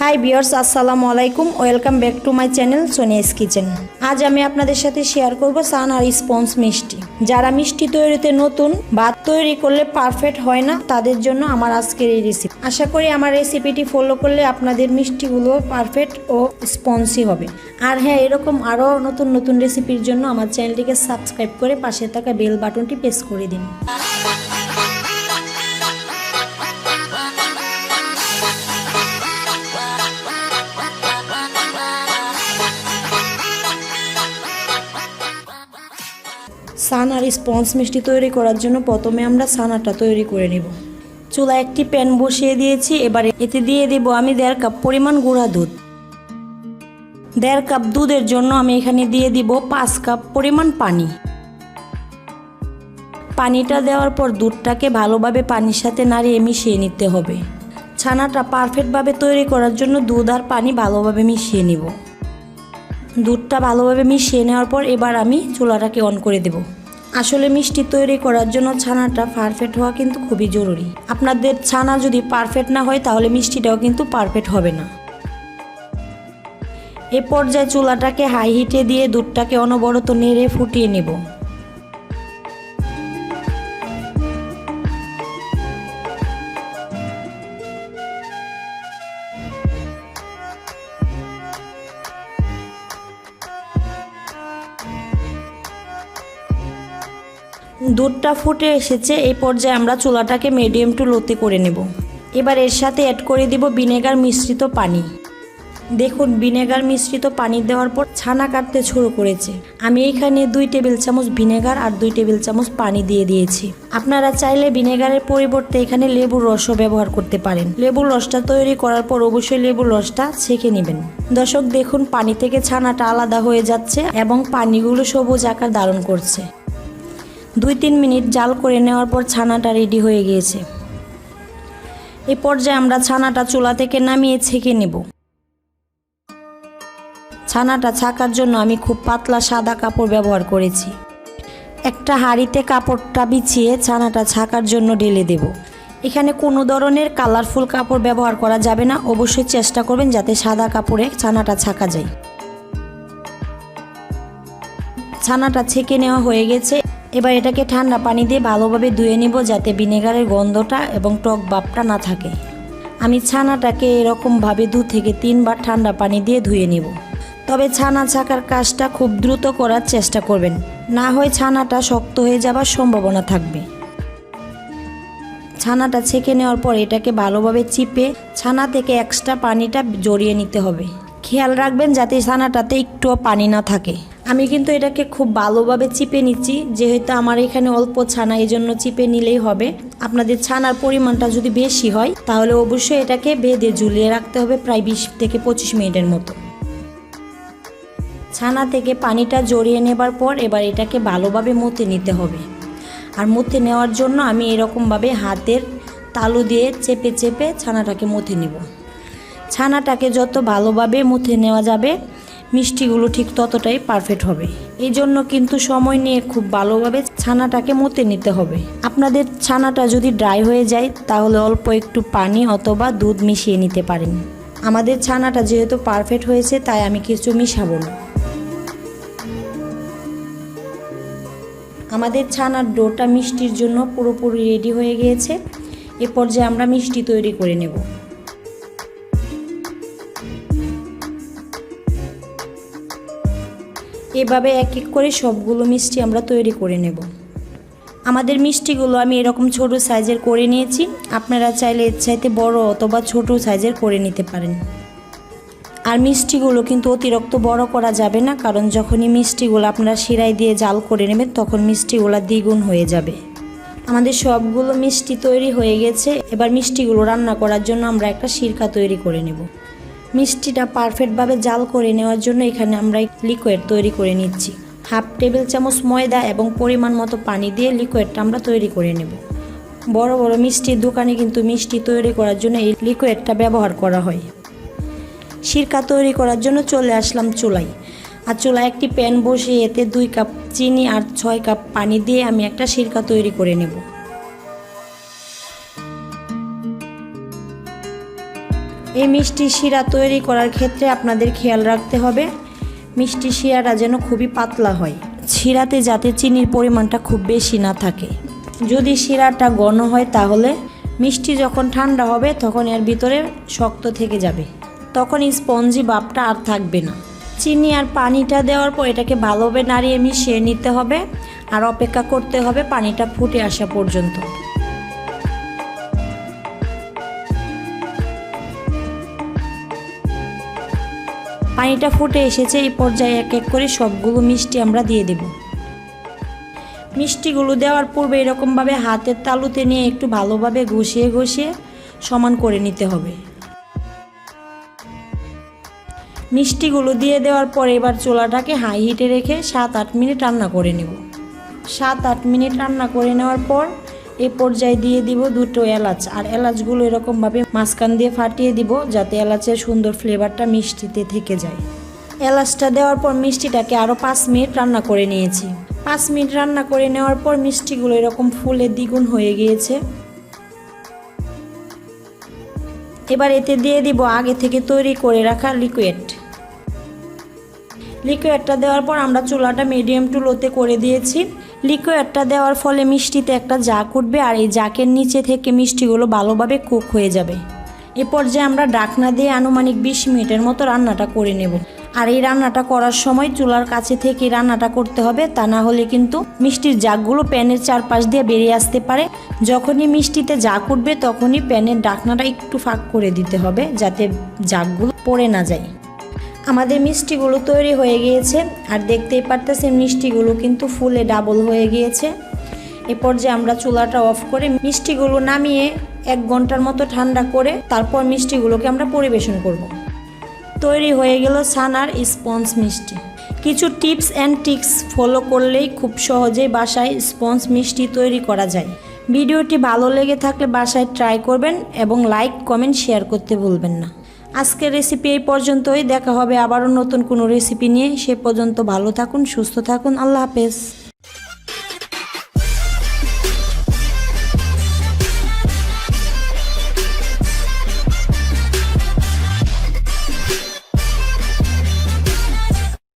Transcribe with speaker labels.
Speaker 1: Hi viewers, আসসালামু আলাইকুম। Welcome back to my channel Sonia's kitchen. আজ আমি আপনাদের সাথে শেয়ার করব সান আর স্পঞ্জ মিষ্টি। যারা মিষ্টি তৈরিতে নতুন, ভাত তৈরি করলে পারফেক্ট হয় না, তাদের জন্য আমার আজকের এই রেসিপি। আশা করি আমার রেসিপিটি ফলো করলে আপনাদের মিষ্টিগুলো পারফেক্ট ও স্পঞ্জি হবে। আর হ্যাঁ, এরকম আরও নতুন নতুন রেসিপির জন্য আমার চ্যানেলটিকে সাবস্ক্রাইব করে পাশে থাকা বেল বাটনটি প্রেস করে দিন। সান আর স্পঞ্জ মিষ্টি তৈরি করার জন্য প্রথমে আমরা সানাটা তৈরি করে নেব। চুলায় একটি প্যান বসিয়ে দিয়েছি। এবারে এতে দিয়ে দেব আমি 1.5 কাপ পরিমাণ গুঁড়া দুধ। 1.5 কাপ দুধের জন্য আমি এখানে দিয়ে দিব 5 কাপ পরিমাণ পানি। পানিটা দেওয়ার পর দুধটাকে ভালোভাবে পানির সাথে নাড়িয়ে মিশিয়ে নিতে হবে। ছানাটা পারফেক্টভাবে তৈরি করার জন্য দুধ আর পানি ভালোভাবে মিশিয়ে নিব। দুধটা ভালোভাবে মিশিয়ে নেওয়ার পর এবার আমি চুলাটাকে অন করে দেব। আসলে মিষ্টি তৈরি করার জন্য ছানাটা পারফেক্ট হওয়া কিন্তু খুবই জরুরি। আপনাদের ছানা যদি পারফেক্ট না হয় তাহলে মিষ্টিটাও কিন্তু পারফেক্ট হবে না। এ পর্যায়ে চুলাটাকে হাই হিটে দিয়ে দুধটাকে অনবরত নেড়ে ফুটিয়ে নেব। দুধটা ফুটে এসেছে। এই পর্যায়ে আমরা চুলাটাকে মিডিয়াম টু লোতে করে নেব। এবার এর সাথে অ্যাড করে দিব ভিনেগার মিশ্রিত পানি। দেখুন, ভিনেগার মিশ্রিত পানি দেওয়ার পর ছানা কাটতে শুরু করেছে। আমি এখানে 2 টেবিল চামচ ভিনেগার আর 2 টেবিল চামচ পানি দিয়ে দিয়েছি। আপনারা চাইলে ভিনেগারের পরিবর্তে এখানে লেবুর রসও ব্যবহার করতে পারেন। লেবুর রসটা তৈরি করার পর অবশ্যই লেবুর রসটা ছেঁকে নেবেন। দর্শক দেখুন, পানি থেকে ছানাটা আলাদা হয়ে যাচ্ছে এবং পানিগুলো সবুজ আকার ধারণ করছে। 2-3 মিনিট জাল করে নেওয়ার পর ছানাটা রেডি হয়ে গিয়েছে। এই পর্যায়ে আমরা ছানাটা চুলা থেকে নামিয়ে ছেঁকে নেব। ছানাটা ছাকার জন্য আমি খুব পাতলা সাদা কাপড় ব্যবহার করেছি। একটা হাঁড়িতে কাপড়টা বিছিয়ে ছানাটা ছাকার জন্য ঢেলে দেব। এখানে কোনো ধরনের কালারফুল কাপড় ব্যবহার করা যাবে না। অবশ্যই চেষ্টা করবেন যাতে সাদা কাপড়ে ছানাটা ছাকা যায়। ছানাটা ছেঁকে নেওয়া হয়ে গেছে। এবার এটাকে ঠান্ডা পানি দিয়ে ভালোভাবে ধুয়ে নিব যাতে ভিনেগারের গন্ধটা এবং টক ভাবটা না থাকে। আমি ছানাটাকে এরকমভাবে 2 থেকে 3 বার ঠান্ডা পানি দিয়ে ধুয়ে নিব। তবে ছানা ছাকার কাজটা খুব দ্রুত করার চেষ্টা করবেন, না হয় ছানাটা শক্ত হয়ে যাবার সম্ভাবনা থাকবে। ছানাটা ছেঁকে নেওয়ার পর এটাকে ভালোভাবে চিপে ছানা থেকে এক্সট্রা পানিটা জড়িয়ে নিতে হবে। খেয়াল রাখবেন যাতে ছানাটাতে একটুও পানি না থাকে। আমি কিন্তু এটাকে খুব ভালোভাবে চিপে নিচ্ছি, যেহেতু আমার এখানে অল্প ছানা, এই জন্য চিপে নিলেই হবে। আপনাদের ছানার পরিমাণটা যদি বেশি হয় তাহলে অবশ্যই এটাকে বেঁধে ঝুলিয়ে রাখতে হবে প্রায় 20 থেকে 25 মিনিটের মতো। ছানা থেকে পানিটা জড়িয়ে নেবার পর এবার এটাকে ভালোভাবে মথে নিতে হবে। আর মথে নেওয়ার জন্য আমি এরকমভাবে হাতের তালু দিয়ে চেপে চেপে ছানাটাকে মথে নিব। ছানাটাকে যত ভালোভাবে মথে নেওয়া যাবে মিষ্টিগুলো ঠিক ততটাই পারফেক্ট হবে। এই জন্য কিন্তু সময় নিয়ে খুব ভালোভাবে ছানাটাকে মথে নিতে হবে। আপনাদের ছানাটা যদি ড্রাই হয়ে যায় তাহলে অল্প একটু পানি অথবা দুধ মিশিয়ে নিতে পারেন। আমাদের ছানাটা যেহেতু পারফেক্ট হয়েছে তাই আমি কিছু মিশাবো না। আমাদের ছানার ডোটা মিষ্টির জন্য পুরোপুরি রেডি হয়ে গিয়েছে। এ পর্যায়ে আমরা মিষ্টি তৈরি করে নেব। এভাবে এক এক করে সবগুলো মিষ্টি আমরা তৈরি করে নেব। আমাদের মিষ্টিগুলো আমি এরকম ছোট সাইজের করে নিয়েছি। আপনারা চাইলে এর চাইতে বড় অথবা ছোট সাইজের করে নিতে পারেন। আর মিষ্টিগুলো কিন্তু অতিরিক্ত বড় করা যাবে না, কারণ যখনই মিষ্টিগুলো আপনারা শিরায় দিয়ে জাল করে নেবেন তখন মিষ্টিগুলো দ্বিগুণ হয়ে যাবে। আমাদের সবগুলো মিষ্টি তৈরি হয়ে গেছে। এবার মিষ্টিগুলো রান্না করার জন্য আমরা একটা সিরকা তৈরি করে নেব। মিষ্টিটা পারফেক্টভাবে জাল করে নেওয়ার জন্য এখানে আমরা লিকুইড তৈরি করে নিচ্ছি। 1/2 টেবিল চামচ ময়দা এবং পরিমাণ মতো পানি দিয়ে লিকুইডটা আমরা তৈরি করে নেব। বড় বড় মিষ্টির দোকানে কিন্তু মিষ্টি তৈরি করার জন্য এই লিকুইডটা ব্যবহার করা হয়। সিরকা তৈরি করার জন্য চলে আসলাম চুলায়। আর চুলায় একটি প্যান বসিয়ে এতে 2 কাপ চিনি আর 6 কাপ পানি দিয়ে আমি একটা সিরকা তৈরি করে নেব। এই মিষ্টি শিরা তৈরি করার ক্ষেত্রে আপনাদের খেয়াল রাখতে হবে মিষ্টি শিরাটা যেন খুবই পাতলা হয়, শিরাতে যাতে চিনির পরিমাণটা খুব বেশি না থাকে। যদি শিরাটা ঘন হয় তাহলে মিষ্টি যখন ঠান্ডা হবে তখন এর ভিতরে শক্ত থেকে যাবে, তখন স্পঞ্জি ভাবটা আর থাকবে না। চিনি আর পানিটা দেওয়ার পর এটাকে ভালোভাবে নাড়িয়ে মিশিয়ে নিতে হবে আর অপেক্ষা করতে হবে পানিটা ফুটে আসা পর্যন্ত। পানিটা ফুটে এসেছে, এই পর্যায়ে এক এক করে সবগুলো মিষ্টি আমরা দিয়ে দেব। মিষ্টিগুলো দেওয়ার পূর্বে এরকমভাবে হাতের তালুতে নিয়ে একটু ভালোভাবে ঘষিয়ে ঘষিয়ে সমান করে নিতে হবে। মিষ্টিগুলো দিয়ে দেওয়ার পরে এবার চুলাটাকে হাই হিটে রেখে 7-8 মিনিট রান্না করে নেব। 7-8 মিনিট রান্না করে নেওয়ার পর এই পর্যায়ে দিয়ে দিব 2টো এলাচ, আর এলাচগুলো এরকমভাবে মাঝখান দিয়ে ফাটিয়ে দিব যাতে এলাচের সুন্দর ফ্লেভারটা মিষ্টিতে থেকে যায়। এলাচটা দেওয়ার পর মিষ্টিটাকে আরও 5 মিনিট রান্না করে নিয়েছি। 5 মিনিট রান্না করে নেওয়ার পর মিষ্টিগুলো এরকম ফুলে দ্বিগুণ হয়ে গিয়েছে। এবার এতে দিয়ে দিব আগে থেকে তৈরি করে রাখা লিকুইডটা দেওয়ার পর আমরা চুলাটা মিডিয়াম টু লোতে করে দিয়েছি। লিকুইডটা দেওয়ার ফলে মিষ্টিতে একটা জাক উঠবে আর এই জাকের নিচে থেকে মিষ্টিগুলো ভালোভাবে কুক হয়ে যাবে। এ পর্যায়ে আমরা ঢাকনা দিয়ে আনুমানিক 20 মিনিটের মতো রান্নাটা করে নেব। আর এই রান্নাটা করার সময় চুলার কাছে থেকে রান্নাটা করতে হবে, তা না হলে কিন্তু মিষ্টির জাকগুলো প্যানের চারপাশ দিয়ে বেরিয়ে আসতে পারে। যখনই মিষ্টিতে জাক উঠবে তখনই প্যানের ঢাকনাটা একটু ফাঁক করে দিতে হবে যাতে জাকগুলো পড়ে না যায়। আমাদের মিষ্টিগুলো তৈরি হয়ে গিয়েছে আর দেখতেই পারতেছেন মিষ্টিগুলো কিন্তু ফুলে ডাবল হয়ে গিয়েছে। এ পর্যায়ে আমরা চুলাটা অফ করে মিষ্টিগুলো নামিয়ে 1 ঘন্টার মতো ঠান্ডা করে তারপর মিষ্টিগুলোকে আমরা পরিবেশন করব। তৈরি হয়ে গেল ছানার স্পঞ্জ মিষ্টি। কিছু টিপস অ্যান্ড ট্রিক্স ফলো করলেই খুব সহজেই বাসায় স্পঞ্জ মিষ্টি তৈরি করা যায়। ভিডিওটি ভালো লেগে থাকলে বাসায় ট্রাই করবেন এবং লাইক কমেন্ট শেয়ার করতে ভুলবেন না। আজকের রেসিপি এই পর্যন্তই, দেখা হবে আবারও নতুন কোনো রেসিপি নিয়ে। সে পর্যন্ত ভালো থাকুন, সুস্থ থাকুন, আল্লাহ হাফেজ।